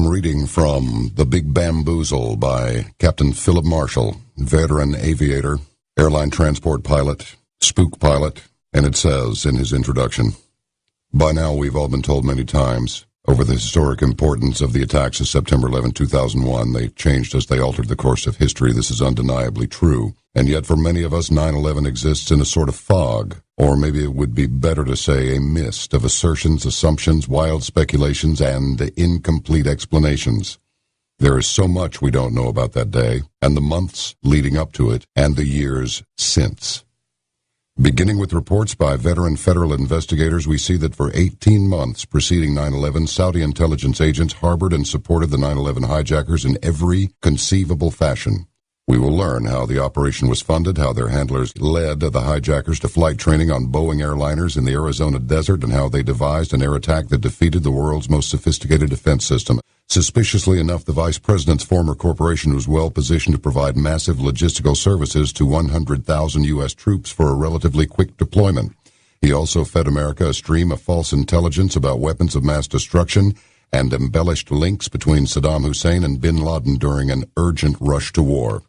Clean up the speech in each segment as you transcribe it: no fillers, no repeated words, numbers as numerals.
I'm reading from The Big Bamboozle by Captain Philip Marshall, veteran aviator, airline transport pilot, spook pilot, and it says in his introduction, "By now we've all been told many times over the historic importance of the attacks of September 11, 2001. They changed as they altered the course of history. This is undeniably true. And yet for many of us, 9/11 exists in a sort of fog, or maybe it would be better to say a mist of assertions, assumptions, wild speculations, and incomplete explanations. There is so much we don't know about that day, and the months leading up to it, and the years since. Beginning with reports by veteran federal investigators, we see that for 18 months preceding 9/11, Saudi intelligence agents harbored and supported the 9/11 hijackers in every conceivable fashion. We will learn how the operation was funded, how their handlers led the hijackers to flight training on Boeing airliners in the Arizona desert, and how they devised an air attack that defeated the world's most sophisticated defense system. Suspiciously enough, the vice president's former corporation was well positioned to provide massive logistical services to 100,000 U.S. troops for a relatively quick deployment. He also fed America a stream of false intelligence about weapons of mass destruction and embellished links between Saddam Hussein and bin Laden during an urgent rush to war.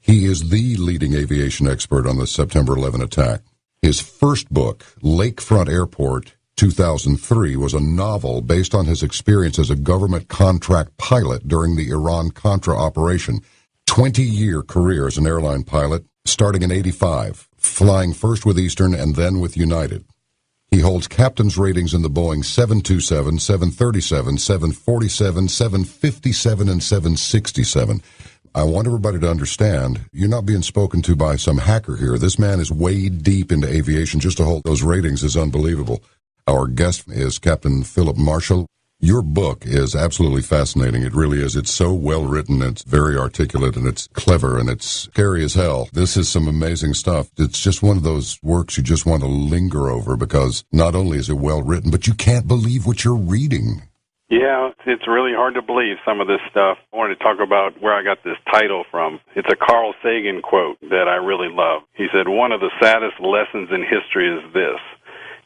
He is the leading aviation expert on the September 11 attack. His first book, Lakefront Airport, 2003, was a novel based on his experience as a government contract pilot during the Iran-Contra operation. 20-year career as an airline pilot, starting in '85, flying first with Eastern and then with United. He holds captain's ratings in the Boeing 727, 737, 747, 757, and 767. I want everybody to understand, you're not being spoken to by some hacker here. This man is way deep into aviation. Just to hold those ratings is unbelievable. Our guest is Captain Philip Marshall. Your book is absolutely fascinating. It really is. It's so well written. It's very articulate, and it's clever, and it's scary as hell. This is some amazing stuff. It's just one of those works you just want to linger over, because not only is it well written, but you can't believe what you're reading. Yeah, it's really hard to believe some of this stuff. I wanted to talk about where I got this title from. It's a Carl Sagan quote that I really love. He said, "One of the saddest lessons in history is this.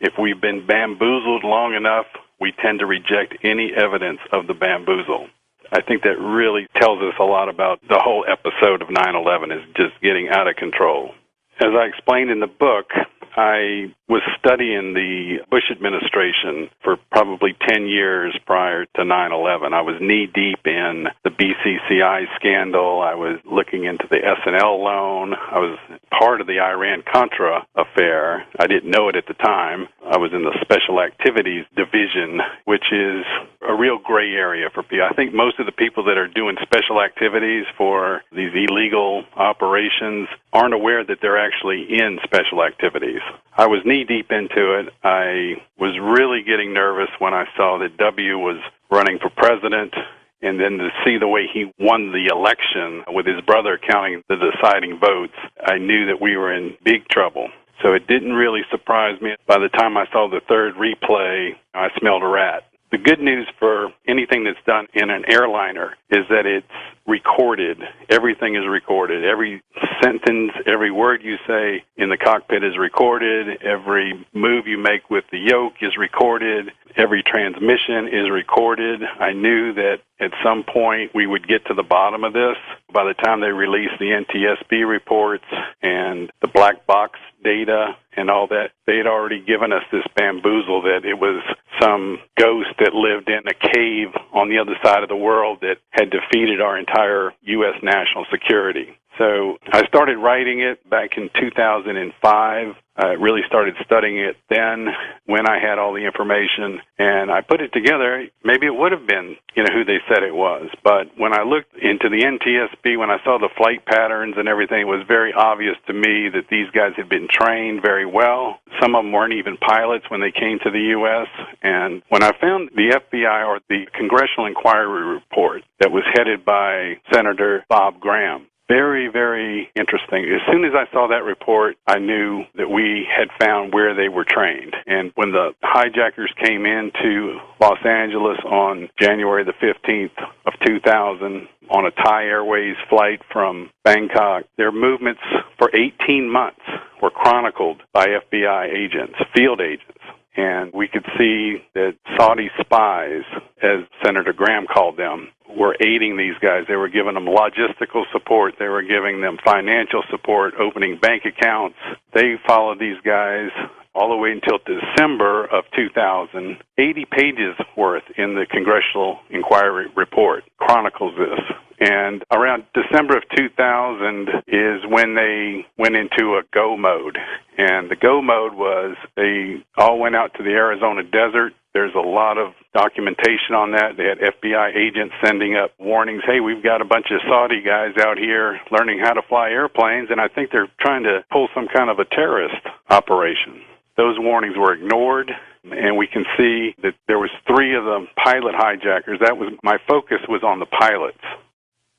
If we've been bamboozled long enough, we tend to reject any evidence of the bamboozle." I think that really tells us a lot about the whole episode of 9/11 is just getting out of control. As I explained in the book, I was studying the Bush administration for probably 10 years prior to 9/11. I was knee-deep in the BCCI scandal. I was looking into the S&L loan. I was part of the Iran-Contra affair. I didn't know it at the time. I was in the Special Activities Division, which is a real gray area for people. I think most of the people that are doing special activities for these illegal operations aren't aware that they're actually in special activities. I was knee-deep into it. I was really getting nervous when I saw that W was running for president, and then to see the way he won the election with his brother counting the deciding votes, I knew that we were in big trouble. So it didn't really surprise me. By the time I saw the third replay, I smelled a rat. The good news for anything that's done in an airliner is that it's recorded. Everything is recorded. Every sentence, every word you say in the cockpit is recorded. Every move you make with the yoke is recorded. Every transmission is recorded. I knew that at some point we would get to the bottom of this. By the time they released the NTSB reports and the black box data and all that, they had already given us this bamboozle that it was some ghost that lived in a cave on the other side of the world that had defeated our entire U.S. national security. So I started writing it back in 2005. I really started studying it then when I had all the information, and I put it together. Maybe it would have been, who they said it was. But when I looked into the NTSB, when I saw the flight patterns and everything, it was very obvious to me that these guys had been trained very well. Some of them weren't even pilots when they came to the U.S. And when I found the FBI, or the Congressional Inquiry Report that was headed by Senator Bob Graham, very, very interesting. As soon as I saw that report, I knew that we had found where they were trained. And when the hijackers came into Los Angeles on January the 15th of 2000 on a Thai Airways flight from Bangkok, their movements for 18 months were chronicled by FBI agents, field agents. and we could see that Saudi spies, as Senator Graham called them, were aiding these guys. They were giving them logistical support. They were giving them financial support, opening bank accounts. They followed these guys all the way until December of 2000. 80 pages worth in the Congressional Inquiry Report chronicles this. And around December of 2000 is when they went into a go mode. And the go mode was they all went out to the Arizona desert. There's a lot of documentation on that. They had FBI agents sending up warnings, hey, we've got a bunch of Saudi guys out here learning how to fly airplanes, and I think they're trying to pull some kind of a terrorist operation. Those warnings were ignored, and we can see that there was 3 of the pilot hijackers. My focus was on the pilots.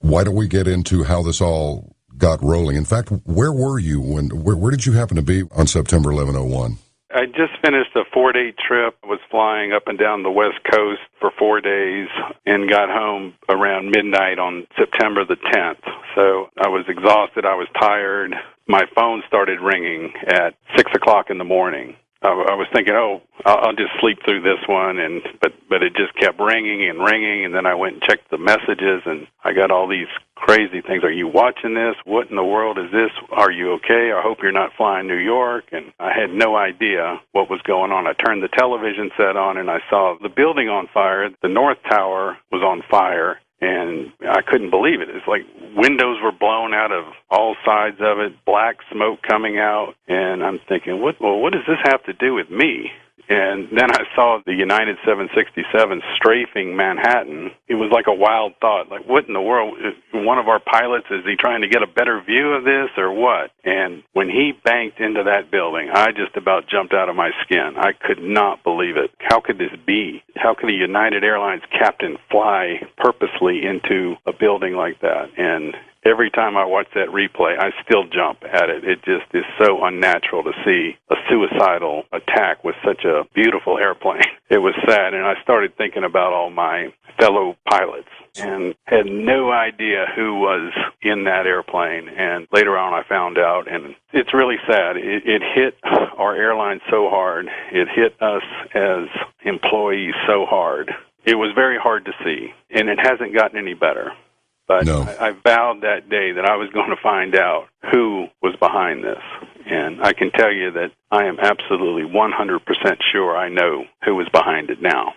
Why don't we get into how this all got rolling? In fact, where were you where did you happen to be on September 11/01? I just finished a 4-day trip. I was flying up and down the West Coast for 4 days and got home around midnight on September the 10th. So I was exhausted. I was tired. My phone started ringing at 6 o'clock in the morning. I was thinking, I'll just sleep through this one, but it just kept ringing, and then I went and checked the messages, and I got all these crazy things. Are you watching this? What in the world is this? Are you okay? I hope you're not flying New York. And I had no idea what was going on. I turned the television set on, and I saw the building on fire. The North Tower was on fire. And I couldn't believe it. It's like windows were blown out of all sides of it, black smoke coming out. And I'm thinking, what does this have to do with me? And then I saw the United 767 strafing Manhattan. It was like a wild thought. Like, what in the world? One of our pilots, is he trying to get a better view of this or what? And when he banked into that building, I just about jumped out of my skin. I could not believe it. How could this be? How could a United Airlines captain fly purposely into a building like that? And every time I watch that replay, I still jump at it. It just is so unnatural to see a suicidal attack with such a beautiful airplane. It was sad, and I started thinking about all my fellow pilots and had no idea who was in that airplane. And later on I found out, and it's really sad. It hit our airline so hard. It hit us as employees so hard. It was very hard to see, and it hasn't gotten any better. But no. I vowed that day that I was going to find out who was behind this. And I can tell you that I am absolutely 100% sure I know who was behind it now.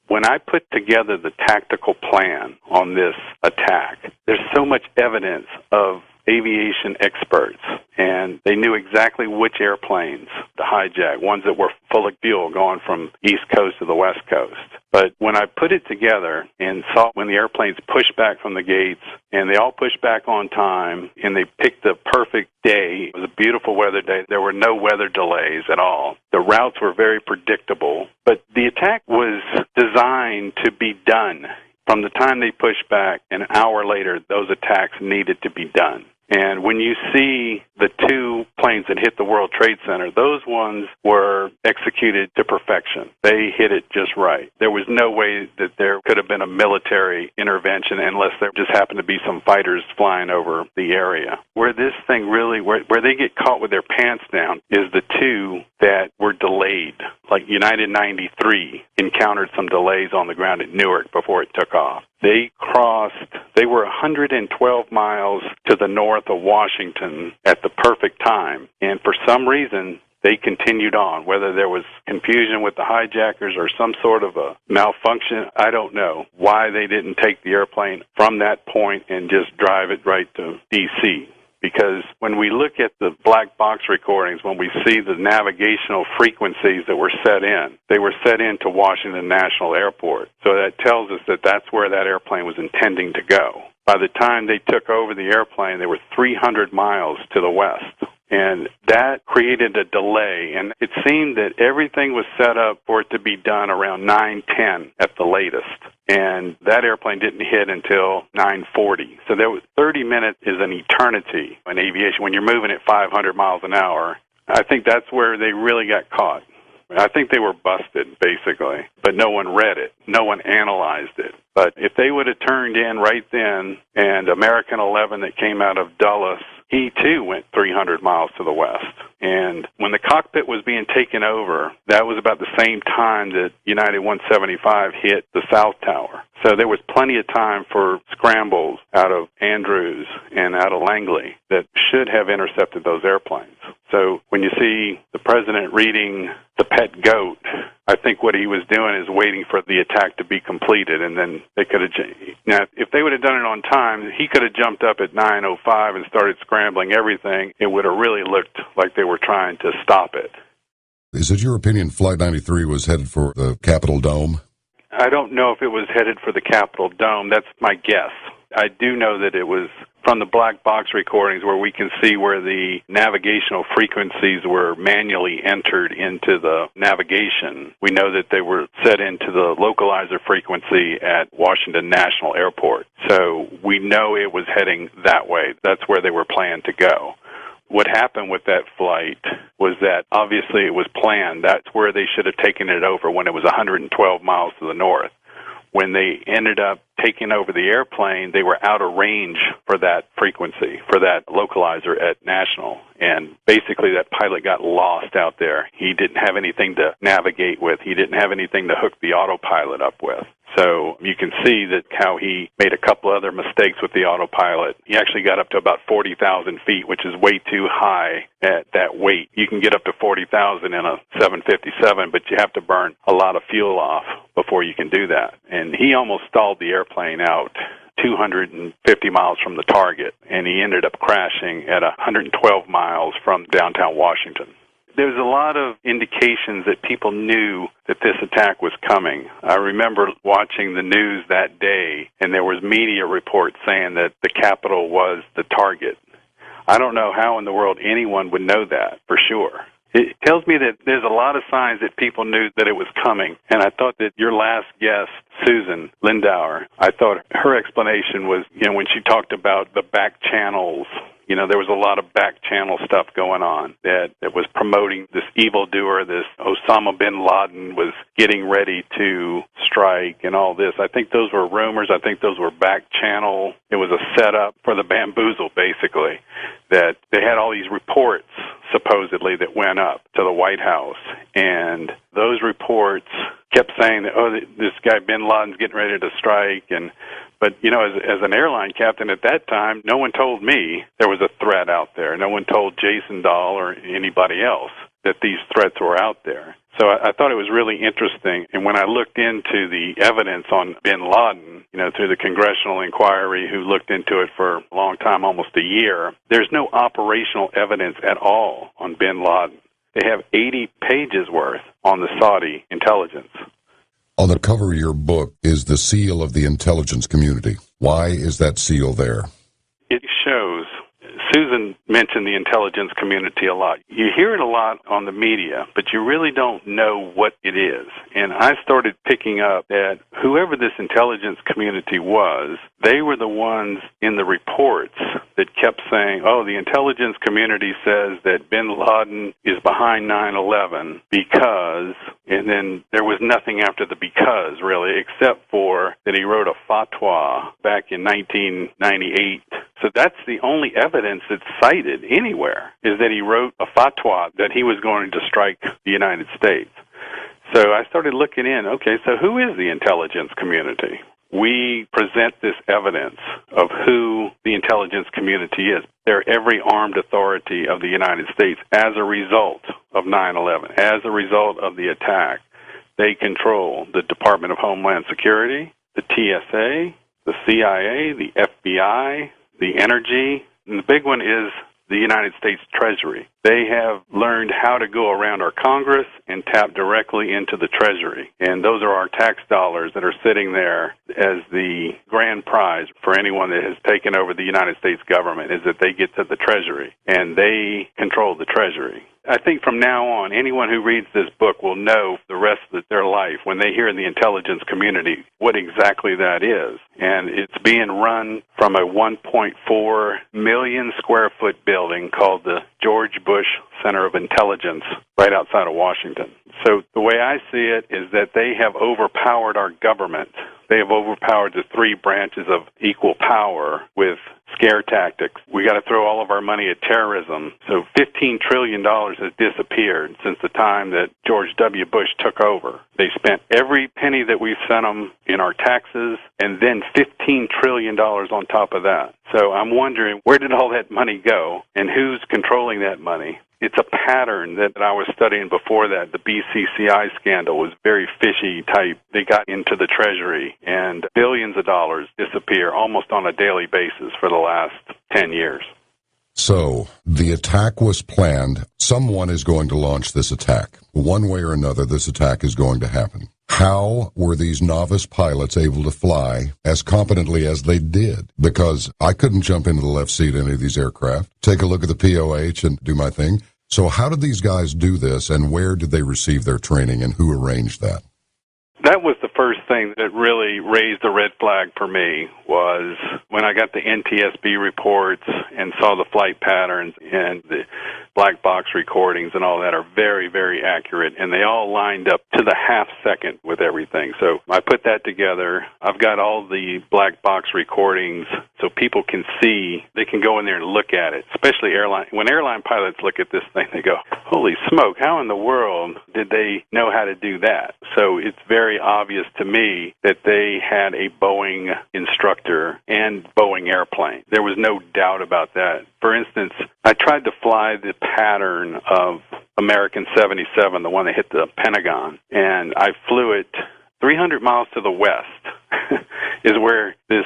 When I put together the tactical plan on this attack, there's so much evidence of aviation experts, and they knew exactly which airplanes to hijack, ones that were full of fuel going from East Coast to the West Coast. But when I put it together and saw when the airplanes pushed back from the gates, and they all pushed back on time, and they picked the perfect day. It was a beautiful weather day. There were no weather delays at all. The routes were very predictable, but the attack was designed to be done. From the time they pushed back, an hour later, those attacks needed to be done. And when you see the 2 planes that hit the World Trade Center, those ones were executed to perfection. They hit it just right. There was no way that there could have been a military intervention unless there just happened to be some fighters flying over the area. Where this thing really, where they get caught with their pants down, is the 2 that were delayed. Like United 93 encountered some delays on the ground at Newark before it took off. They were 112 miles to the north of Washington at the perfect time, and for some reason, they continued on. Whether there was confusion with the hijackers or some sort of a malfunction, I don't know why they didn't take the airplane from that point and just drive it right to D.C., because when we look at the black box recordings, when we see the navigational frequencies that were set in, they were set into Washington National Airport. So that tells us that that's where that airplane was intending to go. By the time they took over the airplane, they were 300 miles to the west. And that created a delay, and it seemed that everything was set up for it to be done around 9:10 at the latest. And that airplane didn't hit until 9:40. So there was 30 minutes is an eternity in aviation when you're moving at 500 miles an hour. I think that's where they really got caught. I think they were busted, basically, but no one read it. No one analyzed it. But if they would have turned in right then, and American 11 that came out of Dulles, he too went 300 miles to the west. And when the cockpit was being taken over, that was about the same time that United 175 hit the South Tower. So there was plenty of time for scrambles out of Andrews and out of Langley that should have intercepted those airplanes. So when you see the president reading The Pet Goat, I think what he was doing is waiting for the attack to be completed, and then they could have... Now, if they would have done it on time, he could have jumped up at 9:05 and started scrambling everything. It would have really looked like they were trying to stop it. Is it your opinion Flight 93 was headed for the Capitol Dome? I don't know if it was headed for the Capitol Dome. That's my guess. I do know that it was from the black box recordings where we can see where the navigational frequencies were manually entered into the navigation. We know that they were set into the localizer frequency at Washington National Airport. So we know it was heading that way. That's where they were planned to go. What happened with that flight was that obviously it was planned. That's where they should have taken it over when it was 112 miles to the north. When they ended up taking over the airplane, they were out of range for that frequency, for that localizer at National. And basically that pilot got lost out there. He didn't have anything to navigate with. He didn't have anything to hook the autopilot up with. So you can see that how he made a couple other mistakes with the autopilot. He actually got up to about 40,000 feet, which is way too high at that weight. You can get up to 40,000 in a 757, but you have to burn a lot of fuel off before you can do that. And he almost stalled the airplane out 250 miles from the target, and he ended up crashing at 112 miles from downtown Washington. There's a lot of indications that people knew that this attack was coming. I remember watching the news that day, and there was media reports saying that the Capitol was the target. I don't know how in the world anyone would know that for sure. It tells me that there's a lot of signs that people knew that it was coming, and I thought that your last guest, Susan Lindauer, I thought her explanation was, when she talked about the back channels, there was a lot of back channel stuff going on that was promoting this evildoer, this Osama bin Laden was getting ready to strike and all this. I think those were rumors. I think those were back channel. It was a setup for the Bamboozle, basically, that they had all these reports, supposedly, that went up to the White House. And those reports kept saying that, this guy bin Laden's getting ready to strike. But, as an airline captain at that time, no one told me there was a threat out there. No one told Jason Dahl or anybody else that these threats were out there. So I thought it was really interesting. And when I looked into the evidence on bin Laden, through the congressional inquiry who looked into it for a long time, almost a year, there's no operational evidence at all on bin Laden. They have 80 pages worth on the Saudi intelligence. On the cover of your book is the seal of the intelligence community. Why is that seal there? It shows. Susan mentioned the intelligence community a lot. You hear it a lot on the media, but you really don't know what it is. And I started picking up that whoever this intelligence community was, they were the ones in the reports that kept saying, the intelligence community says that bin Laden is behind 9/11 because, and then there was nothing after the because, really, except for that he wrote a fatwa back in 1998. So that's the only evidence that's cited anywhere, is that he wrote a fatwa that he was going to strike the United States. So I started looking in, so who is the intelligence community? We present this evidence of who the intelligence community is. They're every armed authority of the United States as a result of 9/11, as a result of the attack. They control the Department of Homeland Security, the TSA, the CIA, the FBI, the energy, and the big one is the United States Treasury. They have learned how to go around our Congress and tap directly into the Treasury. And those are our tax dollars that are sitting there as the grand prize for anyone that has taken over the United States government, is that they get to the Treasury, and they control the Treasury. I think from now on, anyone who reads this book will know the rest of their life when they hear in the intelligence community what exactly that is. And it's being run from a 1.4 million square foot building called the George Bush Center of Intelligence right outside of Washington. So the way I see it is that they have overpowered our government. They have overpowered the three branches of equal power with scare tactics. We got to throw all of our money at terrorism. So $15 trillion has disappeared since the time that George W. Bush took over. They spent every penny that we've sent them in our taxes and then $15 trillion on top of that. So I'm wondering, where did all that money go and who's controlling that money? It's a pattern that I was studying before that. The BCCI scandal was very fishy type. They got into the Treasury, and billions of dollars disappear almost on a daily basis for the last 10 years. So, the attack was planned. Someone is going to launch this attack. One way or another, this attack is going to happen. How were these novice pilots able to fly as competently as they did? Because I couldn't jump into the left seat of any of these aircraft, take a look at the POH and do my thing. So how did these guys do this, and where did they receive their training, and who arranged that? That was the first thing that really raised the red flag for me, was when I got the NTSB reports and saw the flight patterns, and the black box recordings and all that are very, very accurate, and they all lined up to the half second with everything. So I put that together. I've got all the black box recordings so people can see. They can go in there and look at it, especially when airline pilots look at this thing, they go, holy smoke, how in the world did they know how to do that? So it's very obvious to me that they had a Boeing instructor and Boeing airplane. There was no doubt about that. For instance, I tried to fly the pattern of American 77, the one that hit the Pentagon, and I flew it 300 miles to the west is where this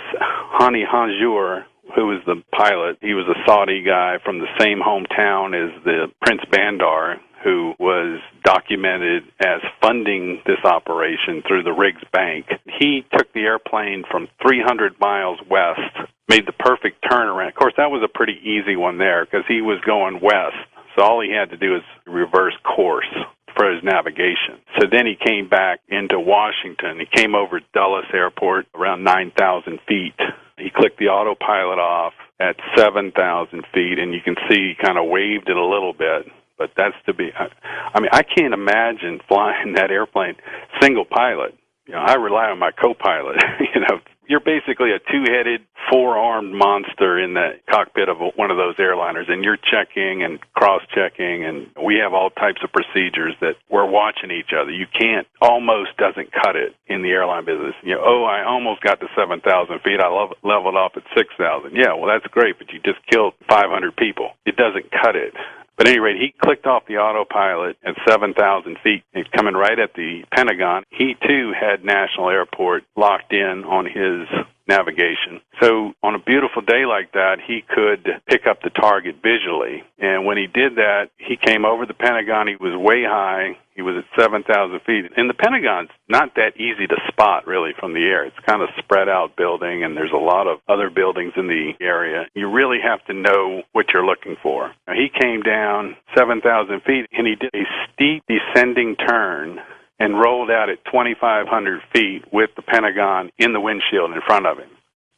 Hani Hanjour, who was the pilot, he was a Saudi guy from the same hometown as the Prince Bandar, who was documented as funding this operation through the Riggs Bank. He took the airplane from 300 miles west, made the perfect turnaround. Of course, that was a pretty easy one there because he was going west, so all he had to do was reverse course for his navigation. So then he came back into Washington. He came over Dulles Airport around 9,000 feet. He clicked the autopilot off at 7,000 feet, and you can see he kind of waved it a little bit. But that's to be, I mean, I can't imagine flying that airplane single pilot. You know, I rely on my co-pilot. You know, you're basically a two-headed, four-armed monster in the cockpit of one of those airliners, and you're checking and cross-checking, and we have all types of procedures that we're watching each other. You can't, almost doesn't cut it in the airline business. You know, I almost got to 7,000 feet. I leveled off at 6,000. Yeah, well, that's great, but you just killed 500 people. It doesn't cut it. But at any rate, he clicked off the autopilot at 7,000 feet. He's coming right at the Pentagon. He, too, had National Airport locked in on his navigation. So on a beautiful day like that, he could pick up the target visually. And when he did that, he came over the Pentagon. He was way high. He was at 7,000 feet. And the Pentagon's not that easy to spot, really, from the air. It's kind of spread out building, and there's a lot of other buildings in the area. You really have to know what you're looking for. Now, he came down 7,000 feet, and he did a steep descending turn and rolled out at 2,500 feet with the Pentagon in the windshield in front of him.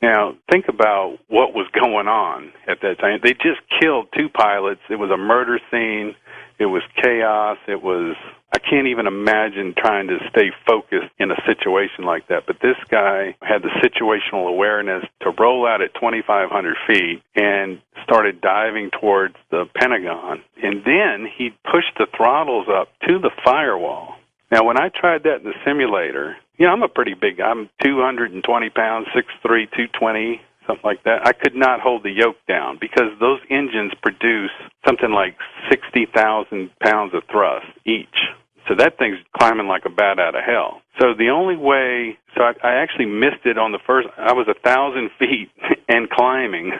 Now, think about what was going on at that time. They just killed two pilots. It was a murder scene. It was chaos. I can't even imagine trying to stay focused in a situation like that. But this guy had the situational awareness to roll out at 2,500 feet and started diving towards the Pentagon. And then he pushed the throttles up to the firewall. Now, when I tried that in the simulator, you know, I'm a pretty big guy. I'm 220 pounds, 6'3", 220, something like that. I could not hold the yoke down because those engines produce something like 60,000 pounds of thrust each. So that thing's climbing like a bat out of hell. So the only way, I actually missed it on the first, I was 1,000 feet and climbing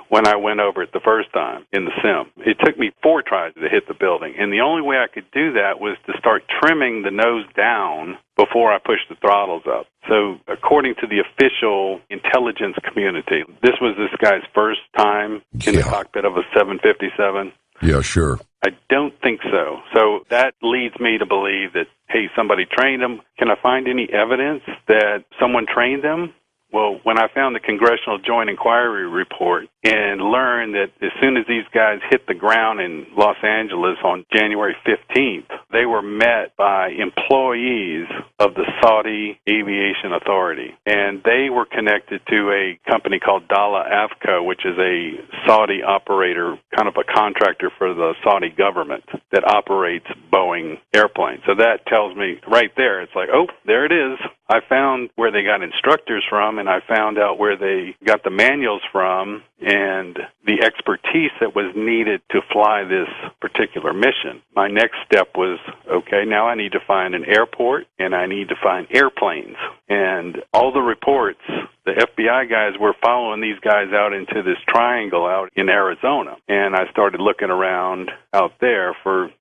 when I went over it the first time in the sim. It took me 4 tries to hit the building, and the only way I could do that was to start trimming the nose down before I pushed the throttles up. So according to the official intelligence community, this was this guy's first time in the cockpit of a 757. Yeah, sure. I don't think so. So that leads me to believe that, hey, somebody trained them. Can I find any evidence that someone trained them? Well, when I found the Congressional Joint Inquiry Report and learned that as soon as these guys hit the ground in Los Angeles on January 15th, they were met by employees of the Saudi Aviation Authority. And they were connected to a company called Dala Avco, which is a Saudi operator, kind of a contractor for the Saudi government that operates Boeing airplanes. So that tells me right there, it's like, oh, there it is. I found where they got instructors from, and I found out where they got the manuals from and the expertise that was needed to fly this particular mission. My next step was, okay, now I need to find an airport, and I need to find airplanes. And all the reports, the FBI guys were following these guys out into this triangle out in Arizona. And I started looking around out there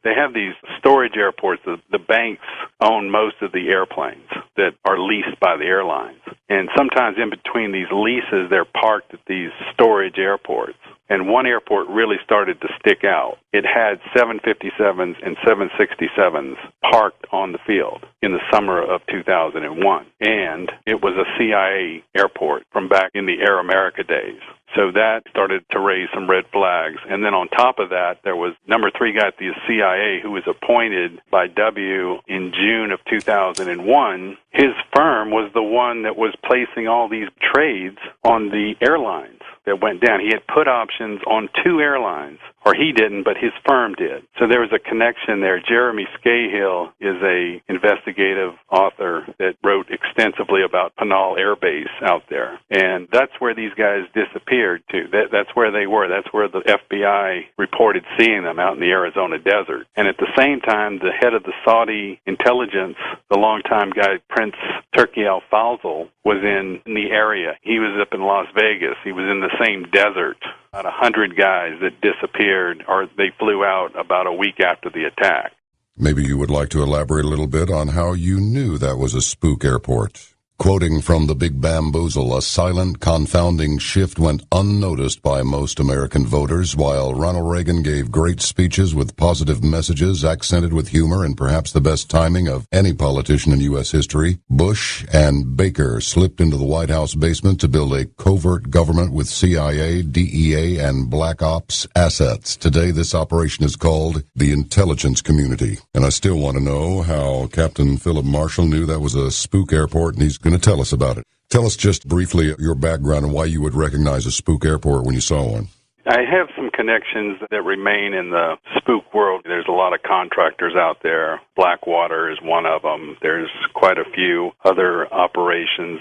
they have these storage airports. The banks own most of the airplanes that are leased by the airlines. And sometimes in between these leases, they're parked at these storage airports. And one airport really started to stick out. It had 757s and 767s parked on the field in the summer of 2001. And it was a CIA airport from back in the Air America days. So that started to raise some red flags. And then on top of that, there was number 3 guy at the CIA who was appointed by W in June of 2001. His firm was the one that was placing all these trades on the airlines that went down. He had put options on 2 airlines, or he didn't, but his firm did. So there was a connection there. Jeremy Scahill is a investigative author that wrote extensively about Pinal Air Base out there. And that's where these guys disappeared to. That's where they were. That's where the FBI reported seeing them out in the Arizona desert. And at the same time, the head of the Saudi intelligence, the longtime guy, Prince Turki Al-Fawzl, was in the area. He was up in Las Vegas. He was in the same desert. About 100 guys that disappeared, or they flew out about a week after the attack. Maybe you would like to elaborate a little bit on how you knew that was a spook airport. Quoting from the Big Bamboozle, a silent, confounding shift went unnoticed by most American voters, while Ronald Reagan gave great speeches with positive messages accented with humor and perhaps the best timing of any politician in U.S. history. Bush and Baker slipped into the White House basement to build a covert government with CIA, DEA, and Black Ops assets. Today, this operation is called the intelligence community. And I still want to know how Captain Philip Marshall knew that was a spook airport, and he's going to tell us about it. Tell us just briefly your background and why you would recognize a spook airport when you saw one. I have some connections that remain in the spook world. There's a lot of contractors out there. Blackwater is one of them. There's quite a few other operations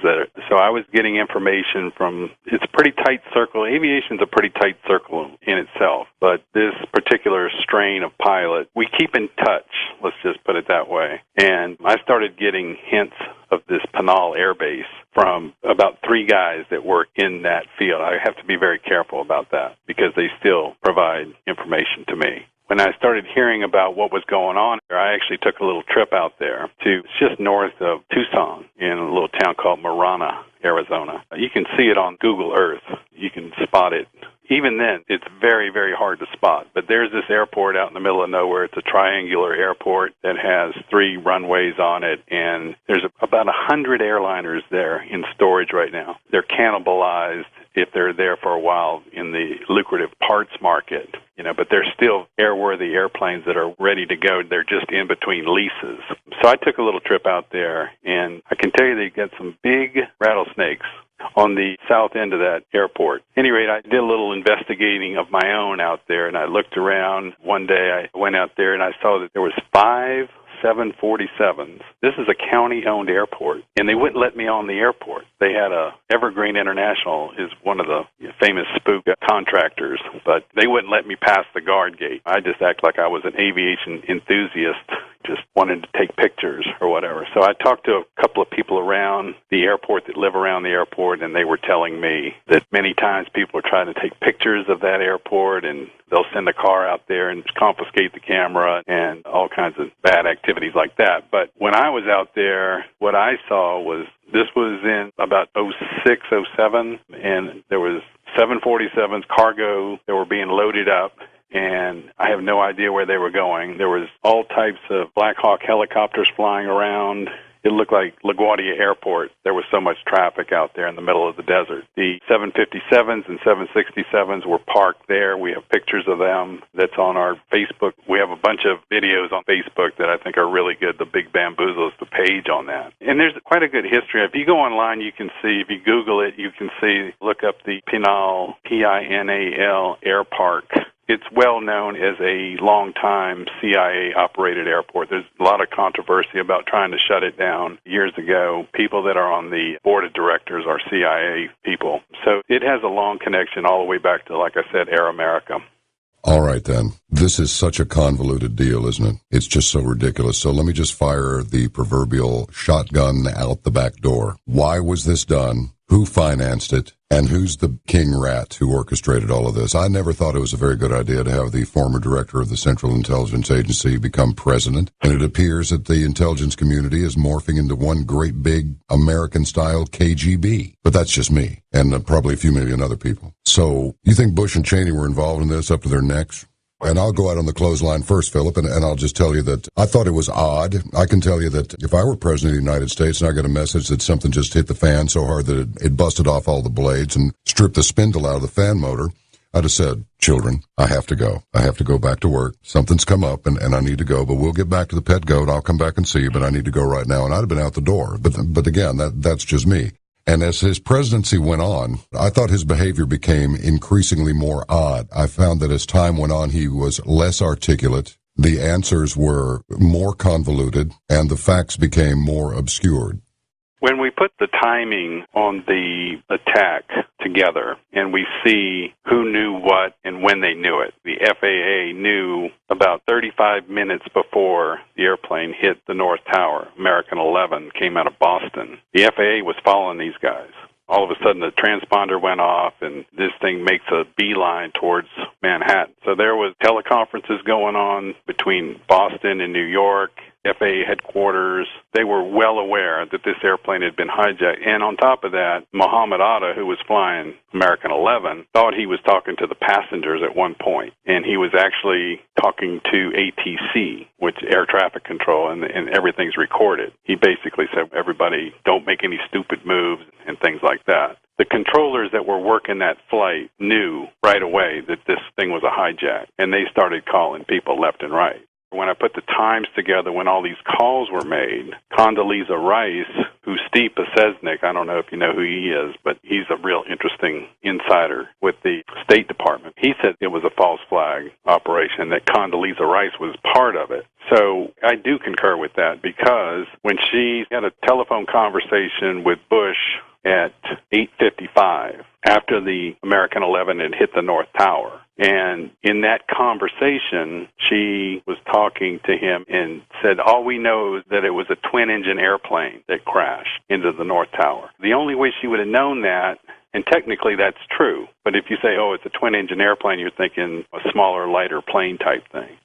so I was getting information from, it's a pretty tight circle. Aviation's a pretty tight circle in itself, but this particular strain of pilot, we keep in touch, let's just put it that way. And I started getting hints of this Pinal Air Base from about 3 guys that work in that field. I have to be very careful about that because they still provide information to me. When I started hearing about what was going on, I actually took a little trip out there it's just north of Tucson in a little town called Marana, Arizona. You can see it on Google Earth. You can spot it. Even then, it's very, very hard to spot. But there's this airport out in the middle of nowhere. It's a triangular airport that has 3 runways on it, and there's about 100 airliners there in storage right now. They're cannibalized if they're there for a while in the lucrative parts market, but they're still airworthy airplanes that are ready to go. They're just in between leases. So I took a little trip out there, and I can tell you they got some big rattlesnakes on the south end of that airport. At any rate, I did a little investigating of my own out there, and I looked around. One day I went out there, and I saw that there was 5 747s. This is a county-owned airport, and they wouldn't let me on the airport. They had Evergreen International is one of the famous spook contractors, but they wouldn't let me pass the guard gate. I just act like I was an aviation enthusiast, just wanted to take pictures or whatever. So I talked to a couple of people around the airport that live around the airport, and they were telling me that many times people are trying to take pictures of that airport, and they'll send a car out there and confiscate the camera and all kinds of bad activities like that. But when I was out there, what I saw was, this was in about 06, 07, and there was 747s cargo that were being loaded up, and I have no idea where they were going. There was all types of Black Hawk helicopters flying around. It looked like LaGuardia Airport. There was so much traffic out there in the middle of the desert. The 757s and 767s were parked there. We have pictures of them that's on our Facebook. We have a bunch of videos on Facebook that I think are really good. The Big Bamboozle is the page on that. And there's quite a good history. If you go online, you can see, if you Google it, you can see, look up the Pinal, P-I-N-A-L Air Park. It's well known as a long-time CIA-operated airport. There's a lot of controversy about trying to shut it down years ago. People that are on the board of directors are CIA people. So it has a long connection all the way back to, like I said, Air America. All right, then. This is such a convoluted deal, isn't it? It's just so ridiculous. So let me just fire the proverbial shotgun out the back door. Why was this done? Who financed it? And who's the king rat who orchestrated all of this? I never thought it was a very good idea to have the former director of the Central Intelligence Agency become president. And it appears that the intelligence community is morphing into one great big American-style KGB. But that's just me, and probably a few million other people. So you think Bush and Cheney were involved in this up to their necks? And I'll go out on the clothesline first, Philip, and I'll just tell you that I thought it was odd. I can tell you that if I were president of the United States and I got a message that something just hit the fan so hard that it busted off all the blades and stripped the spindle out of the fan motor, I'd have said, children, I have to go. I have to go back to work. Something's come up, and I need to go, but we'll get back to the pet goat. I'll come back and see you, but I need to go right now. And I'd have been out the door. But again, that's just me. And as his presidency went on, I thought his behavior became increasingly more odd. I found that as time went on, he was less articulate, the answers were more convoluted, and the facts became more obscured. When we put the timing on the attack together and we see who knew what and when they knew it, the FAA knew about 35 minutes before the airplane hit the North Tower. American 11 came out of Boston. The FAA was following these guys. All of a sudden, the transponder went off, and this thing makes a beeline towards Manhattan. So there was teleconferences going on between Boston and New York, FAA headquarters. They were well aware that this airplane had been hijacked. And on top of that, Mohammed Atta, who was flying American 11, thought he was talking to the passengers at one point. And he was actually talking to ATC, which Air Traffic Control, and everything's recorded. He basically said, everybody, don't make any stupid moves and things like that. The controllers that were working that flight knew right away that this thing was a hijack, and they started calling people left and right. When I put the times together, when all these calls were made, Condoleezza Rice, who's Steve Pesesnik, I don't know if you know who he is, but he's a real interesting insider with the State Department. He said it was a false flag operation, that Condoleezza Rice was part of it. So I do concur with that, because when she had a telephone conversation with Bush at 8:55 after the American 11 had hit the North Tower. And in that conversation, she was talking to him and said, all we know is that it was a twin-engine airplane that crashed into the North Tower. The only way she would have known that, and technically that's true, but if you say, oh, it's a twin-engine airplane, you're thinking a smaller, lighter plane type thing.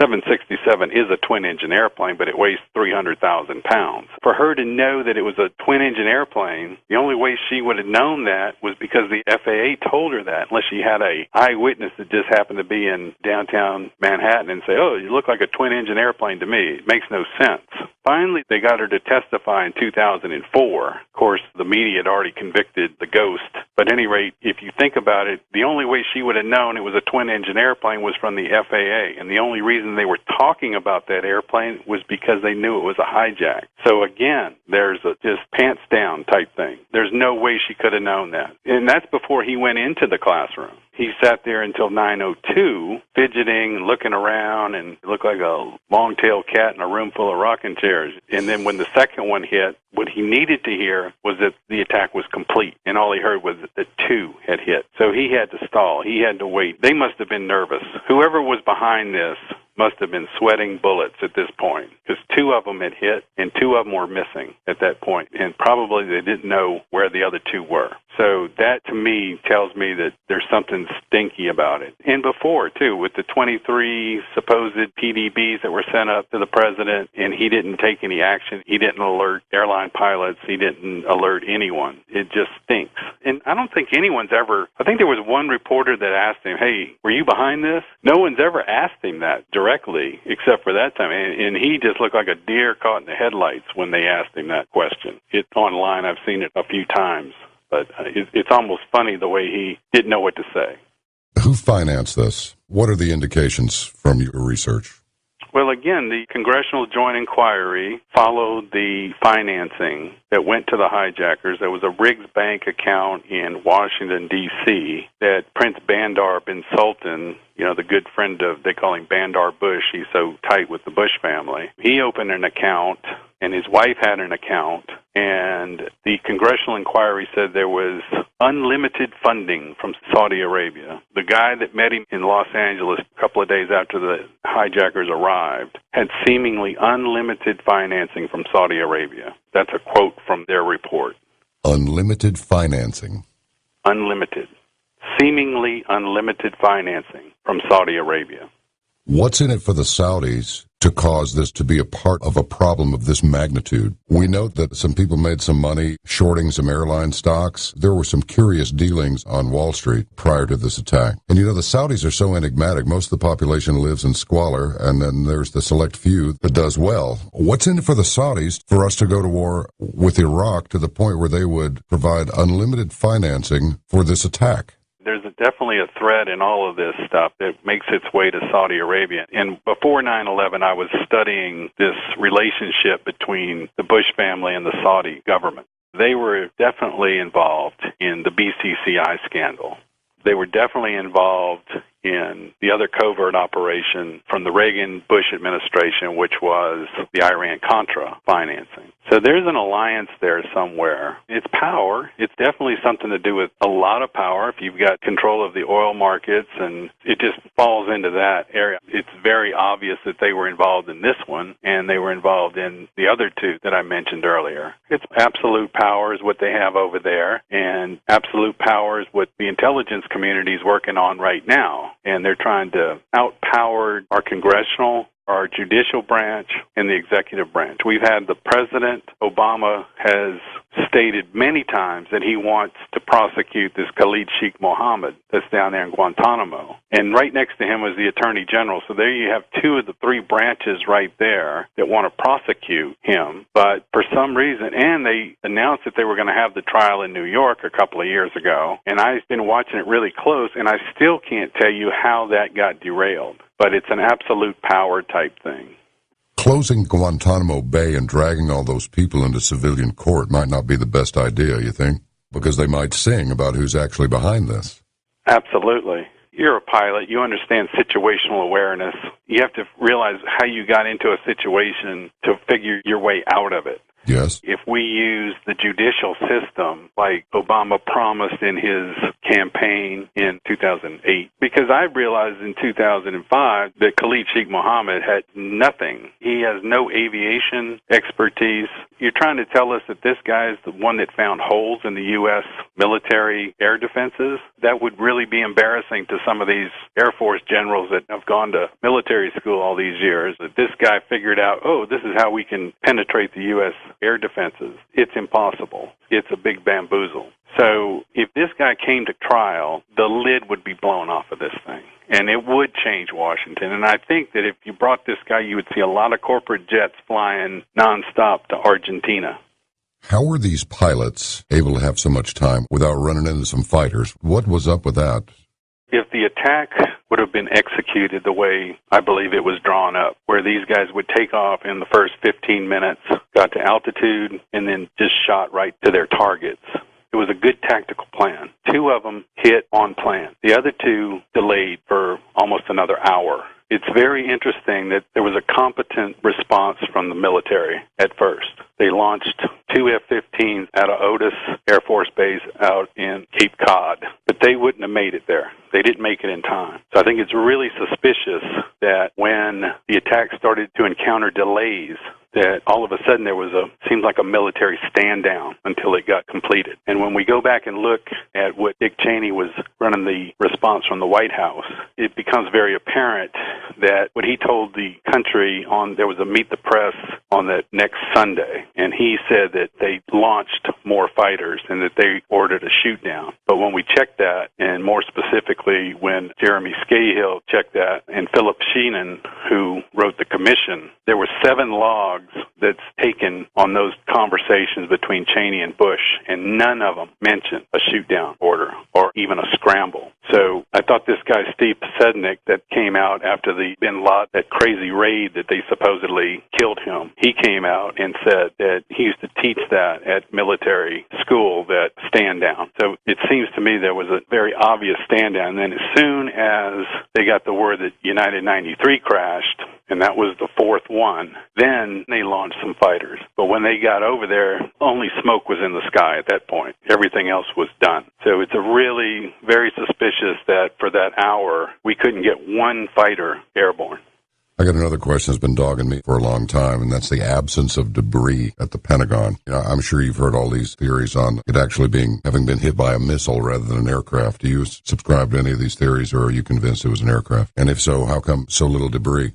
767 is a twin-engine airplane, but it weighs 300,000 pounds. For her to know that it was a twin-engine airplane, the only way she would have known that was because the FAA told her that, unless she had an eyewitness that just happened to be in downtown Manhattan and say, oh, you look like a twin-engine airplane to me. It makes no sense. Finally, they got her to testify in 2004. Of course, the media had already convicted the ghost. But at any rate, if you think about it, the only way she would have known it was a twin-engine airplane was from the FAA. And the only reason they were talking about that airplane was because they knew it was a hijack. So again, there's a just pants down type thing. There's no way she could have known that. And that's before he went into the classroom. He sat there until 9:02, fidgeting and looking around, and looked like a long-tailed cat in a room full of rocking chairs. And then when the second one hit, what he needed to hear was that the attack was complete, and all he heard was that two had hit. So he had to stall. He had to wait. They must have been nervous. Whoever was behind this must have been sweating bullets at this point, because two of them had hit and two of them were missing at that point, and probably they didn't know where the other two were. So that, to me, tells me that there's something stinky about it. And before, too, with the 23 supposed PDBs that were sent up to the president, and he didn't take any action. He didn't alert airline pilots. He didn't alert anyone. It just stinks. And I don't think anyone's ever, I think there was one reporter that asked him, hey, were you behind this? No one's ever asked him that directly, except for that time. And he just looked like a deer caught in the headlights when they asked him that question. It's online. I've seen it a few times. But it's almost funny the way he didn't know what to say. Who financed this? What are the indications from your research? Well, again, the Congressional Joint Inquiry followed the financing that went to the hijackers. There was a Riggs Bank account in Washington, D.C. that Prince Bandar bin Sultan, the good friend of, they call him Bandar Bush, he's so tight with the Bush family. He opened an account, and his wife had an account, and the Congressional Inquiry said there was unlimited funding from Saudi Arabia. The guy that met him in Los Angeles a couple of days after the hijackers arrived had seemingly unlimited financing from Saudi Arabia. That's a quote from their report. Unlimited financing. Unlimited. Seemingly unlimited financing from Saudi Arabia. What's in it for the Saudis to cause this to be a part of a problem of this magnitude? We note that some people made some money shorting some airline stocks. There were some curious dealings on Wall Street prior to this attack. And the Saudis are so enigmatic. Most of the population lives in squalor, and then there's the select few that does well. What's in it for the Saudis for us to go to war with Iraq to the point where they would provide unlimited financing for this attack? There's definitely a thread in all of this stuff that makes its way to Saudi Arabia. And before 9/11, I was studying this relationship between the Bush family and the Saudi government. They were definitely involved in the BCCI scandal. They were definitely involved in the other covert operation from the Reagan-Bush administration, which was the Iran-Contra financing. So there's an alliance there somewhere. It's power. It's definitely something to do with a lot of power if you've got control of the oil markets, and it just falls into that area. It's very obvious that they were involved in this one, and they were involved in the other two that I mentioned earlier. It's absolute power is what they have over there, and absolute power is what the intelligence community is working on right now. And they're trying to outpower our congressional, our judicial branch, and the executive branch. We've had the President, Obama, has stated many times that he wants to prosecute this Khalid Sheikh Mohammed that's down there in Guantanamo. And right next to him was the Attorney General. So there you have two of the three branches right there that want to prosecute him. But for some reason, and they announced that they were going to have the trial in New York a couple of years ago. And I've been watching it really close, and I still can't tell you how that got derailed. But it's an absolute power type thing. Closing Guantanamo Bay and dragging all those people into civilian court might not be the best idea, you think? Because they might sing about who's actually behind this. Absolutely. You're a pilot. You understand situational awareness. You have to realize how you got into a situation to figure your way out of it. Yes. If we use the judicial system like Obama promised in his campaign in 2008, because I realized in 2005 that Khalid Sheikh Mohammed had nothing. He has no aviation expertise. You're trying to tell us that this guy is the one that found holes in the U.S. military air defenses? That would really be embarrassing to some of these Air Force generals that have gone to military school all these years, that this guy figured out, this is how we can penetrate the U.S. air defenses. It's impossible. It's a big bamboozle. So if this guy came to trial, the lid would be blown off of this thing, and it would change Washington. And I think that if you brought this guy, you would see a lot of corporate jets flying nonstop to Argentina. How were these pilots able to have so much time without running into some fighters? What was up with that? If the attack would have been executed the way I believe it was drawn up, where these guys would take off in the first 15 minutes, got to altitude, and then just shot right to their targets. It was a good tactical plan. Two of them hit on plan. The other two delayed for almost another hour. It's very interesting that there was a competent response from the military at first. They launched two F-15s out of Otis Air Force Base out in Cape Cod, but they wouldn't have made it there. They didn't make it in time. So I think it's really suspicious that when the attack started to encounter delays, that all of a sudden there was seemed like a military stand down until it got completed. And when we go back and look at what Dick Cheney was running the response from the White House, it becomes very apparent that what he told the country there was a Meet the Press on that next Sunday, and he said that they launched more fighters and that they ordered a shoot down. But when we checked that, and more specifically when Jeremy Scahill checked that, and Philip Sheenan, who wrote the commission, there were 7 logs that's taken on those conversations between Cheney and Bush, and none of them mentioned a shoot-down order or even a scramble. So I thought this guy, Steve Sednick, that came out after the Bin Laden, that crazy raid that they supposedly killed him, he came out and said that he used to teach that at military school, that stand down. So it seems to me there was a very obvious stand down. And then as soon as they got the word that United 93 crashed, and that was the 4th one, then they launched some fighters. But when they got over there, only smoke was in the sky at that point. Everything else was done. So it's a really very suspicious that for that hour, we couldn't get one fighter airborne. I got another question that's been dogging me for a long time, and that's the absence of debris at the Pentagon. I'm sure you've heard all these theories on it actually having been hit by a missile rather than an aircraft. Do you subscribe to any of these theories, or are you convinced it was an aircraft? And if so, how come so little debris?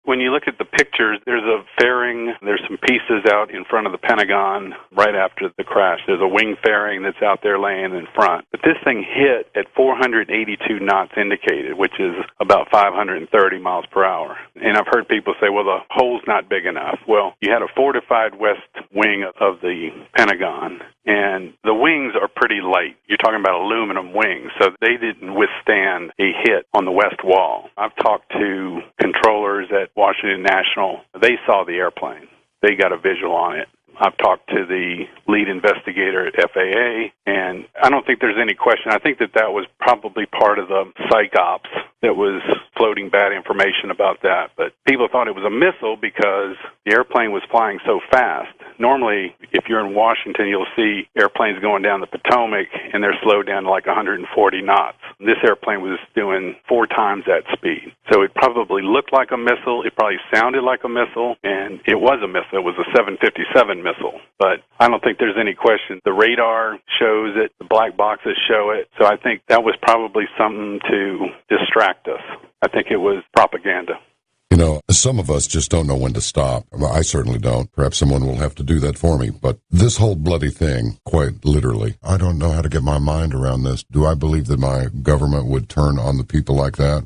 When you look at the pictures, there's a fairing, there's some pieces out in front of the Pentagon right after the crash. There's a wing fairing that's out there laying in front. But this thing hit at 482 knots indicated, which is about 530 miles per hour. And I've heard people say, well, the hole's not big enough. Well, you had a fortified west wing of the Pentagon, and the wings are pretty light. You're talking about aluminum wings, so they didn't withstand a hit on the west wall. I've talked to controllers at Washington National. They saw the airplane. They got a visual on it. I've talked to the lead investigator at FAA, and I don't think there's any question. I think that was probably part of the psych ops that was floating bad information about that. But people thought it was a missile because the airplane was flying so fast. Normally, if you're in Washington, you'll see airplanes going down the Potomac, and they're slowed down to like 140 knots. This airplane was doing 4 times that speed. So it probably looked like a missile. It probably sounded like a missile, and it was a missile. It was a 757 missile. But I don't think there's any question. The radar shows it. The black boxes show it. So I think that was probably something to distract us. I think it was propaganda. Some of us just don't know when to stop. I certainly don't. Perhaps someone will have to do that for me. But this whole bloody thing, quite literally, I don't know how to get my mind around this. Do I believe that my government would turn on the people like that?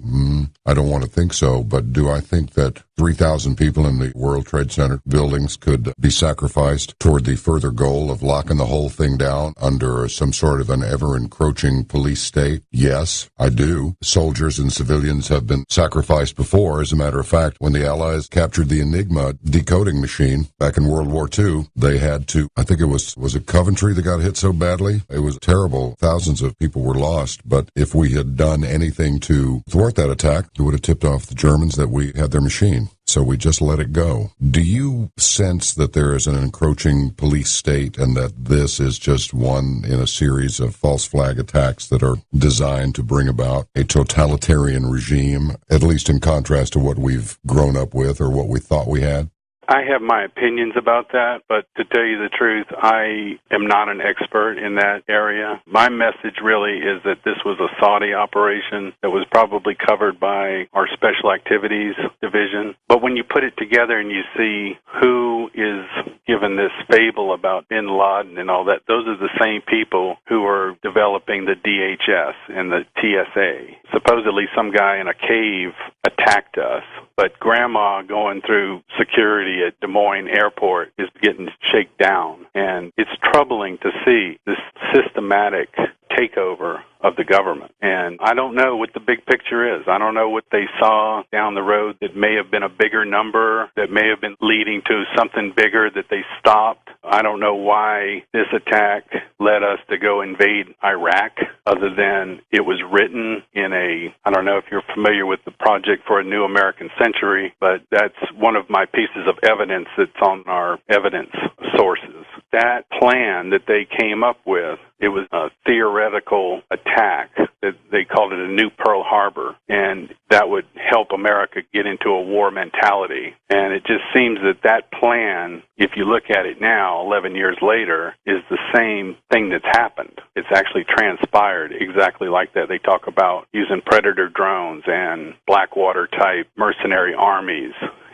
I don't want to think so. But do I think that 3,000 people in the World Trade Center buildings could be sacrificed toward the further goal of locking the whole thing down under some sort of an ever-encroaching police state? Yes, I do. Soldiers and civilians have been sacrificed before. As a matter of fact, when the Allies captured the Enigma decoding machine back in World War II, they had to, I think it was it Coventry that got hit so badly? It was terrible. Thousands of people were lost. But if we had done anything to thwart that attack, it would have tipped off the Germans that we had their machine. So we just let it go. Do you sense that there is an encroaching police state and that this is just one in a series of false flag attacks that are designed to bring about a totalitarian regime, at least in contrast to what we've grown up with or what we thought we had? I have my opinions about that, but to tell you the truth, I am not an expert in that area. My message really is that this was a Saudi operation that was probably covered by our Special Activities Division. But when you put it together and you see who is given this fable about bin Laden and all that, those are the same people who are developing the DHS and the TSA. Supposedly some guy in a cave attacked us, but Grandma going through security at Des Moines Airport is getting shaken down. And it's troubling to see this systematic takeover of the government. And I don't know what the big picture is. I don't know what they saw down the road that may have been a bigger number, that may have been leading to something bigger that they stopped. I don't know why this attack led us to go invade Iraq, other than it was written in I don't know if you're familiar with the Project for a New American Century, but that's one of my pieces of evidence that's on our evidence sources. That plan that they came up with, it was a theoretical attack. They called it a new Pearl Harbor. And that would help America get into a war mentality. And it just seems that that plan, if you look at it now, 11 years later, is the same thing that's happened. It's actually transpired exactly like that. They talk about using Predator drones and Blackwater-type mercenary armies.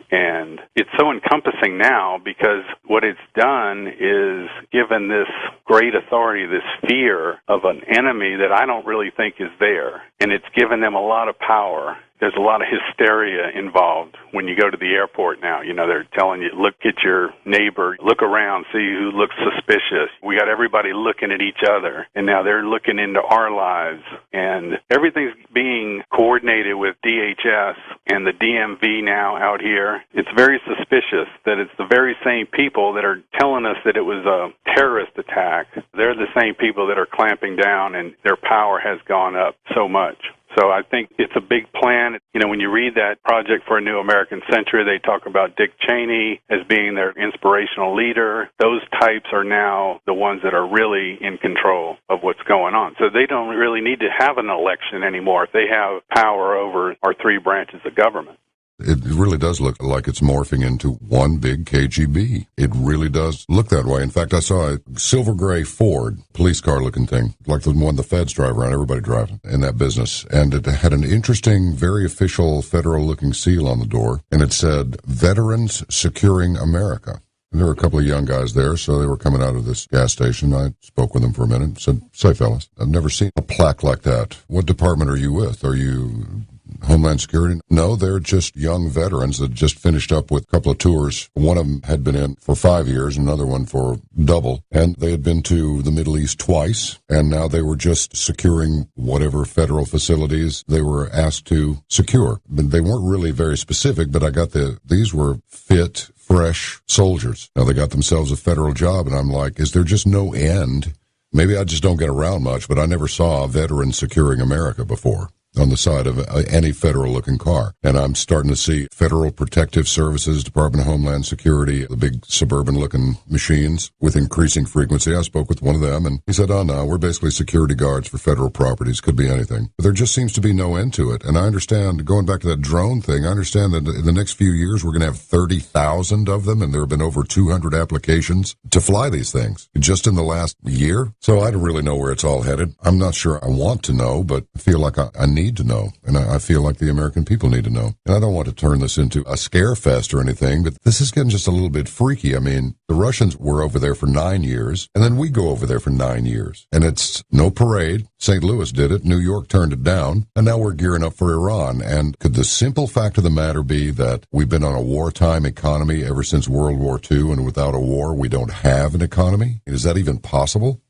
And it's so encompassing now because what it's done is given this great authority, this fear of an enemy that I don't really think is there. And it's given them a lot of power. There's a lot of hysteria involved when you go to the airport now. You know, they're telling you, look at your neighbor, look around, see who looks suspicious. We got everybody looking at each other, and now they're looking into our lives. And everything's being coordinated with DHS and the DMV now out here. It's very suspicious that it's the very same people that are telling us that it was a terrorist attack. They're the same people that are clamping down, and their power has gone up so much. So I think it's a big plan. You know, when you read that Project for a New American Century, they talk about Dick Cheney as being their inspirational leader. Those types are now the ones that are really in control of what's going on. So they don't really need to have an election anymore if they have power over our three branches of government. It really does look like it's morphing into one big KGB. It really does look that way. In fact, I saw a silver gray Ford police car looking thing, like the one the feds drive around, everybody drives in that business. And it had an interesting, very official federal looking seal on the door. And it said, Veterans Securing America. And there were a couple of young guys there, so they were coming out of this gas station. I spoke with them for a minute and said, say, fellas, I've never seen a plaque like that. What department are you with? Are you Homeland Security? No, they're just young veterans that just finished up with a couple of tours. One of them had been in for 5 years, another one for double, and they had been to the Middle East twice, and now they were just securing whatever federal facilities they were asked to secure. But they weren't really very specific, but I got these were fit, fresh soldiers. Now they got themselves a federal job, and I'm like, is there just no end? Maybe I just don't get around much, but I never saw a veteran securing America before on the side of any federal-looking car. And I'm starting to see Federal Protective Services, Department of Homeland Security, the big suburban-looking machines with increasing frequency. I spoke with one of them, and he said, oh, no, we're basically security guards for federal properties. Could be anything. But there just seems to be no end to it. And I understand, going back to that drone thing, I understand that in the next few years we're going to have 30,000 of them, and there have been over 200 applications to fly these things just in the last year. So I don't really know where it's all headed. I'm not sure I want to know, but I feel like I need to know, and I feel like the American people need to know. And I don't want to turn this into a scare fest or anything, but this is getting just a little bit freaky. I mean, the Russians were over there for 9 years, and then we go over there for 9 years. And it's no parade. St. Louis did it. New York turned it down, and now we're gearing up for Iran. And could the simple fact of the matter be that we've been on a wartime economy ever since World War II, and without a war, we don't have an economy? Is that even possible?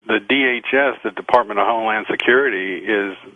The DHS, the Department of Homeland Security,